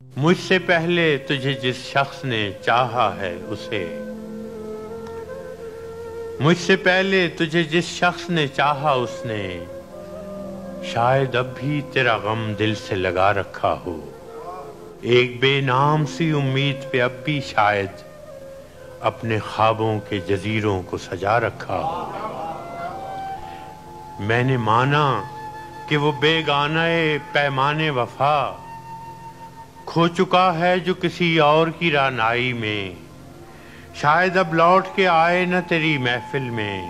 مجھ سے پہلے تجھے جس شخص نے چاہا ہے اسے، مجھ سے پہلے تجھے جس شخص نے چاہا اس نے، شاید اب بھی تیرا غم دل سے لگا رکھا ہو، ایک بے نام سی امید پہ اب بھی شاید اپنے خوابوں کے جزیروں کو سجا رکھا ہو۔ میں نے مانا کہ وہ بیگانہ پیمانے وفا کھو چکا ہے جو کسی اور کی رعنائی میں، شاید اب لوٹ کے آئے نہ تیری محفل میں،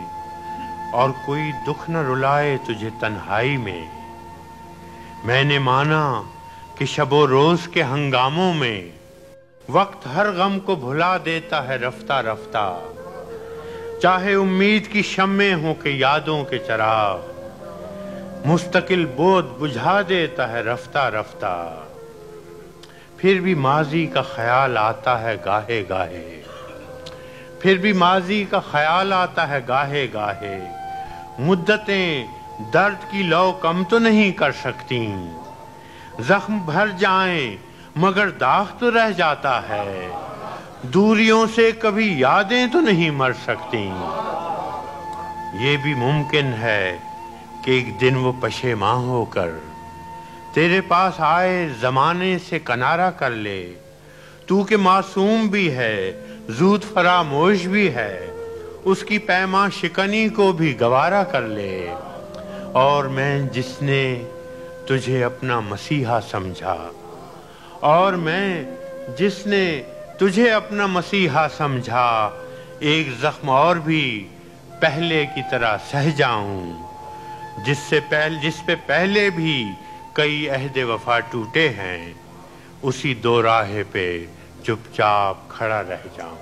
اور کوئی دکھ نہ رلائے تجھے تنہائی میں۔ میں نے مانا کہ شب و روز کے ہنگاموں میں وقت ہر غم کو بھلا دیتا ہے رفتہ رفتہ، چاہے امید کی شمعیں ہوں کہ یادوں کے چراغ، مستقل بود بجھا دیتا ہے رفتہ رفتہ۔ پھر بھی ماضی کا خیال آتا ہے گاہے گاہے، پھر بھی ماضی کا خیال آتا ہے گاہے گاہے، مدتیں درد کی لو کم تو نہیں کر سکتی، زخم بھر جائیں مگر داغ تو رہ جاتا ہے، دوریوں سے کبھی یادیں تو نہیں مر سکتی۔ یہ بھی ممکن ہے کہ ایک دن وہ پشیماں ہو کر تیرے پاس آئے زمانے سے کنارہ کر لے، تو کہ معصوم بھی ہے زود فراموش بھی ہے، اس کی پیماں شکنی کو بھی گوارا کر لے۔ اور میں جس نے تجھے اپنا مسیحا سمجھا، اور میں جس نے تجھے اپنا مسیحا سمجھا، ایک زخم اور بھی پہلے کی طرح سہ جاؤں، جس پہ پہلے بھی کئی عہد وفا ٹوٹے ہیں، اسی دو راہ پہ چپ چاپ کھڑا رہ جاؤں۔